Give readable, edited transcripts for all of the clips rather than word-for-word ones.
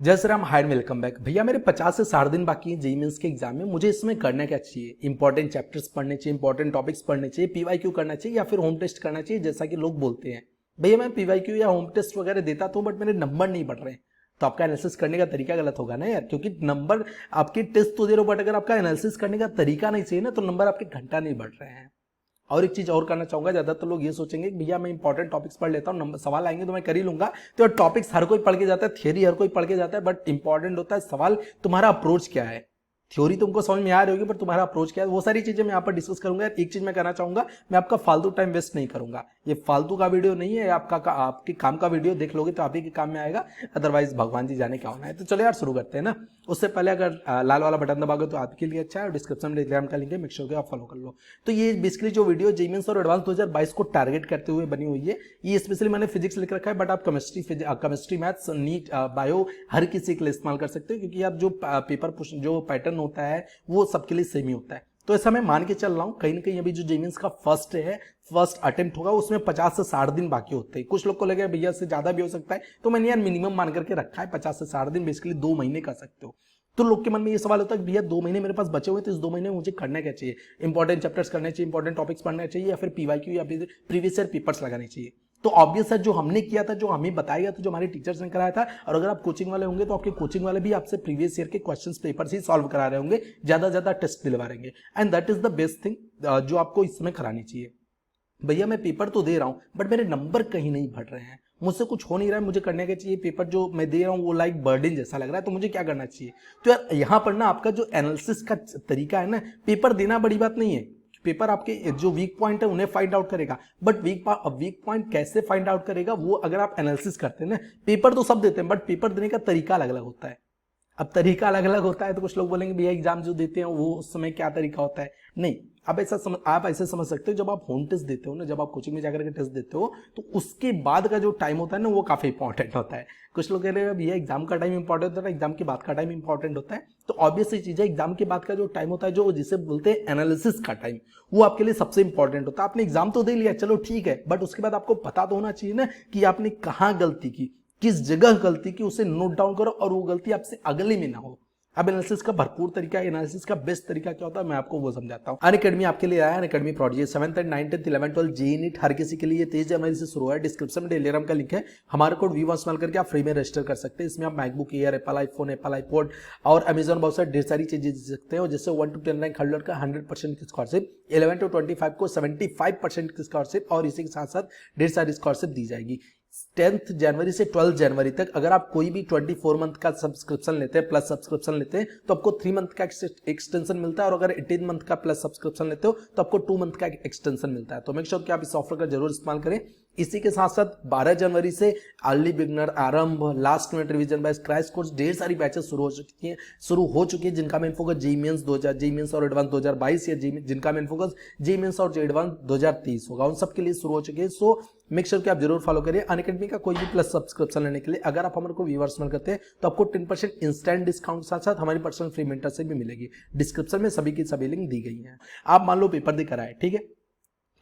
जय Shri Ram, hi welcome back. भैया मेरे 50 से 60 दिन बाकी हैं जेईई मेंस के एग्जाम में। मुझे इसमें करना क्या चाहिए? इंपॉर्टेंट चैप्टर्स पढ़ने चाहिए, इंपॉर्टेंट टॉपिक्स पढ़ने चाहिए, पीवाईक्यू करना चाहिए या फिर होम टेस्ट करना चाहिए जैसा कि लोग बोलते हैं। भैया मैं पीवाईक्यू या होम टेस्ट वगैरह देता तो बट मेरे नंबर नहीं बढ़ रहे हैं, तो आपका एनालिसिस करने का तरीका गलत होगा ना यार। क्योंकि नंबर आपके टेस्ट तो दे रहे हो बट अगर आपका एनालिसिस करने का तरीका नहीं चाहिए ना तो नंबर आपके घंटा नहीं बढ़ रहे हैं। और एक चीज और करना चाहूंगा, ज्यादातर लोग ये सोचेंगे कि भैया मैं इंपॉर्टेंट टॉपिक्स पढ़ लेता हूँ, नंबर सवाल आएंगे तो मैं कर ही लूंगा। तो टॉपिक्स हर कोई पढ़ के जाता है, थियरी हर कोई पढ़ के जाता है, बट इंपॉर्टेंट होता है सवाल तुम्हारा अप्रोच क्या है। थ्योरी तुमको समझ में आ रही होगी पर तुम्हारा अप्रोच क्या है, वो सारी चीजें मैं यहाँ पर डिस्कस करूंगा। एक चीज मैं कहना चाहूंगा, मैं आपका फालतू टाइम वेस्ट नहीं करूंगा। ये फालतू का वीडियो नहीं है, आपके काम का वीडियो देख लोगे तो आप ही के काम में आएगा, अदरवाइज भगवान जी जाने क्या होना है। तो चलो यार शुरू करते हैं ना। उससे पहले अगर लाल वाला बटन दबाओगे तो आपके लिए अच्छा है, और डिस्क्रिप्शन में टेलीग्राम का लिंक है, मेक श्योर कि आप फॉलो कर लो। तो ये बेसिकली जो वीडियो जेईई मेंस और एडवांस 2022 को टारगेट करते हुए बनी हुई है। ये स्पेशली मैंने फिजिक्स लिख रखा है, बट आप केमिस्ट्री मैथ्स नीट बायो हर किसी के लिए इस्तेमाल कर सकते हो, क्योंकि आप जो पेपर जो पैटर्न होता है वो सबके लिए सेम ही होता है। तो ऐसा मैं मान के चल रहा हूं कहीं ना कहीं अभी जो जेईई मेंस का फर्स्ट अटेम्प्ट होगा उसमें 50 से 60 दिन बाकी होते हैं। कुछ लोग को लगे भैया से ज्यादा भी हो सकता है, तो मैंने यार मिनिमम मान करके रखा है 50 से 60 दिन, बेसिकली 2 महीने कर सकते हो। तो लोग के मन में ये सवाल होता है कि भैया 2 महीने मेरे पास बचे हुए, तो इस 2 महीने में मुझे करना क्या चाहिए? इंपॉर्टेंट चैप्टर्स करने चाहिए, इंपॉर्टेंट टॉपिक्स पढ़ना चाहिए, या फिर पीवाईक्यू या फिर प्रीवियस ईयर पेपर्स लगाने चाहिए? तो ऑब्वियस है जो हमने किया था, जो हमें बताया गया था, जो हमारे टीचर्स ने कराया था, और अगर आप कोचिंग वाले होंगे तो आपके कोचिंग वाले भी आपसे प्रीवियस ईयर के क्वेश्चंस पेपर्स ही सॉल्व करा रहे होंगे, ज्यादा टेस्ट दिलवा रहेंगे। And that is the best thing जो आपको इसमें करानी चाहिए। भैया मैं पेपर तो दे रहा हूं बट मेरे नंबर कहीं नहीं बढ़ रहे हैं, मुझसे कुछ हो नहीं रहा है, मुझे करने का चाहिए। पेपर जो मैं दे रहा हूँ वो लाइक बर्डन जैसा लग रहा है, तो मुझे क्या करना चाहिए? तो यार यहाँ पर ना आपका जो एनालिसिस का तरीका है ना, पेपर देना बड़ी बात नहीं है। पेपर आपके जो वीक पॉइंट है उन्हें फाइंड आउट करेगा, बट वीक पॉइंट कैसे फाइंड आउट करेगा वो अगर आप एनालिसिस करते हैं ना। पेपर तो सब देते हैं बट पेपर देने का तरीका अलग अलग होता है। अब तरीका अलग अलग होता है तो कुछ लोग बोलेंगे भैया एग्जाम जो देते हैं वो उस समय क्या तरीका होता है। नहीं, आप ऐसे समझ सकते हो, जब आप होम टेस्ट देते हो ना, जब आप कोचिंग में जाकर के टेस्ट देते हो तो उसके बाद का जो टाइम होता है ना वो काफी इंपॉर्टेंट होता है। कुछ लोग कह रहे हैं भैया एग्जाम का टाइम इंपॉर्टेंट होता है, एग्जाम के बाद का टाइम इंपॉर्टेंट होता है। तो ऑब्वियस ही चीज है, एग्जाम के बाद का जो टाइम होता है, जो जिसे बोलते हैं एनालिसिस का टाइम, वो आपके लिए सबसे इंपॉर्टेंट होता है। आपने एग्जाम तो दे लिया, चलो ठीक है, बट उसके बाद आपको पता तो होना चाहिए ना कि आपने कहाँ गलती की, किस जगह गलती की, उसे नोट डाउन करो और वो गलती आपसे अगले में ना हो। अब एनालिसिस का भरपूर तरीका, एनालिसिस का बेस्ट तरीका क्या होता है मैं आपको वो समझाता हूँ। अनअकैडमी आपके लिए आया है, Unacademy prodigy 7th and 9th 11th 12 JEE NEET हर किसी के लिए 23 जनवरी से शुरू है। डिस्क्रिप्शन में टेलीग्राम का लिंक है, हमारा कोड V1 इस्तेमाल करके आप फ्री में रजिस्टर कर सकते हैं। इसमें आप MacBook air, Apple iPhone, Apple iPod और अमेजॉन बहुत सारी ढेर सारी चीजें जीत सकते हो, जिससे 1 to 10 रैंक होल्डर का 100% की स्कॉलरशिप, 11 to 25 को 75% की स्कॉलरशिप, और इसी के साथ साथ ढेर सारी स्कॉलरशिप दी जाएगी। 10th जनवरी से 12 जनवरी तक अगर आप कोई भी 24 मंथ का सब्सक्रिप्शन लेते हैं, प्लस सब्सक्रिप्शन लेते हैं, तो आपको 3 मंथ का एक्सटेंशन मिलता है, और अगर 18 मंथ का प्लस सब्सक्रिप्शन लेते हो तो आपको 2 मंथ का एक्सटेंशन मिलता है। तो मेक श्योर कि आप इस ऑफर का जरूर इस्तेमाल करें। इसी के साथ साथ 12 जनवरी से अर्ली बिगनर, आरंभ, last minute revision batch, crash course, ढेर सारी बैचेस शुरू हो चुकी है जिनका मेन फोकस जेईई मेंस और एडवांस 2022, या जिनका मेन फोकस जेईई मेंस और एडवांस 2023 होगा, उन सबके लिए शुरू हो चुके हैं। सो मेक श्योर कि आप जरूर फॉलो करिए। अनअकैडमी का कोई भी प्लस सब्सक्रिप्शन लेने के लिए अगर आप हमारे को व्यूअर्स में करते हैं तो आपको 10% इंस्टेंट डिस्काउंट साथ साथ हमारी पर्सनल फ्री मेंटरशिप भी मिलेगी। डिस्क्रिप्शन में सभी की सभी लिंक दी गई हैं। आप मान लो पेपर देकर आए, ठीक है,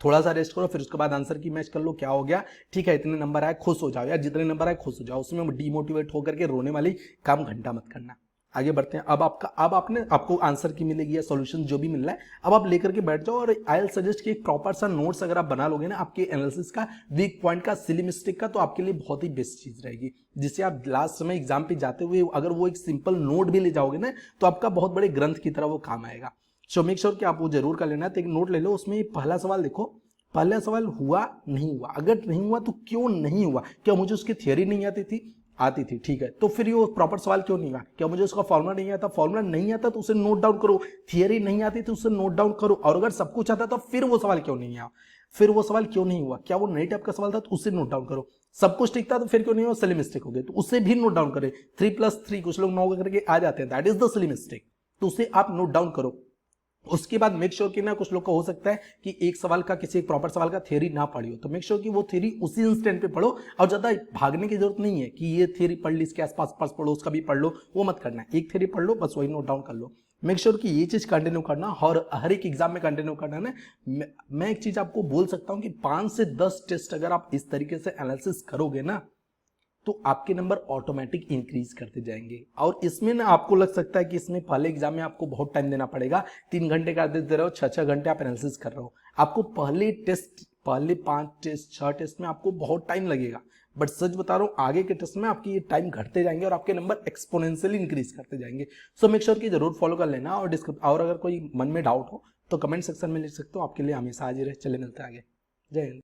थोड़ा सा रेस्ट करो, फिर उसके बाद आंसर की मैच कर लो, क्या हो गया, ठीक है इतने नंबर आए, खुश हो जाओ यार, जितने नंबर आए खुश हो जाओ, उसमें डिमोटिवेट होकर के रोने वाली काम घंटा मत करना। आगे बढ़ते हैं। अब आपको आंसर की मिलेगी या सॉल्यूशन जो भी मिल रहा है, अब आप लेकर के बैठ जाओ, और आई विल सजेस्ट कि एक प्रॉपर सा नोट्स अगर आप बना लोगे ना आपके एनालिसिस का, वीक पॉइंट का, सिली मिस्टेक का, तो आपके लिए बहुत ही बेस्ट चीज रहेगी, जिससे आप लास्ट समय एग्जाम पे जाते हुए अगर वो एक सिंपल नोट भी ले जाओगे ना तो आपका बहुत बड़े ग्रंथ की तरह वो काम आएगा। सो मेक श्योर कि आप वो जरूर कर लेना। तो एक नोट ले लो, उसमें पहला सवाल देखो, पहला सवाल हुआ नहीं हुआ, अगर नहीं हुआ तो क्यों नहीं हुआ? क्या मुझे उसकी थियरी नहीं आती थी, ठीक है, तो फिर ये प्रॉपर सवाल क्यों नहीं हुआ? क्या मुझे उसका फॉर्मूला नहीं आता? फॉर्मूला नहीं आता तो उसे नोट डाउन करो। थियरी नहीं आती तो उसे नोट डाउन करो। और अगर सब कुछ आता तो फिर वो सवाल क्यों नहीं आया? फिर वो सवाल क्यों नहीं हुआ? क्या वो नई टाइप का सवाल था तो उसे नोट डाउन करो। सब कुछ ठीक था तो फिर क्यों नहीं हुआ? सिली मिस्टेक हो गई तो उसे भी नोट डाउन करें। 3+3 कुछ लोग 9 करके आ जाते हैं, that is the silly mistake, तो उसे आप नोट डाउन करो। उसके बाद मेक श्योर कि ना, कुछ लोग का हो सकता है कि एक सवाल का, किसी एक प्रॉपर सवाल का थ्योरी ना पढ़ी हो, तो मेक श्योर कि वो थ्योरी उसी इंस्टेंट पे पढ़ो, और ज्यादा भागने की जरूरत नहीं है कि ये थ्योरी पढ़ ली, इसके आसपास पास पढ़ो, उसका भी पढ़ लो, वो मत करना। एक थ्योरी पढ़ लो, बस वही नोट डाउन कर लो। मेक श्योर कि ये चीज कंटिन्यू करना, और हर एक एग्जाम में कंटिन्यू करना ना। मैं एक चीज आपको बोल सकता हूं कि 5 से 10 टेस्ट अगर आप इस तरीके से एनालिसिस करोगे ना, तो आपके नंबर ऑटोमेटिक इंक्रीज करते जाएंगे। और इसमें ना आपको लग सकता है कि इसमें पहले एग्जाम में आपको बहुत टाइम देना पड़ेगा, 3 घंटे का दे रहे हो, 6 घंटे आप एनालिसिस कर रहे हो, आपको पहले 5 टेस्ट 6 टेस्ट में आपको बहुत टाइम लगेगा। बट सच बता रहा हूँ आगे के टेस्ट में आपकी ये टाइम घटते जाएंगे और आपके नंबर एक्सपोनेंशियली इंक्रीज करते जाएंगे। सो मेक श्योर कि जरूर फॉलो कर लेना। और अगर कोई मन में डाउट हो तो कमेंट सेक्शन में लिख सकते हो, आपके लिए हमेशा हाजिर है। चले मिलते हैं आगे। जय हिंद।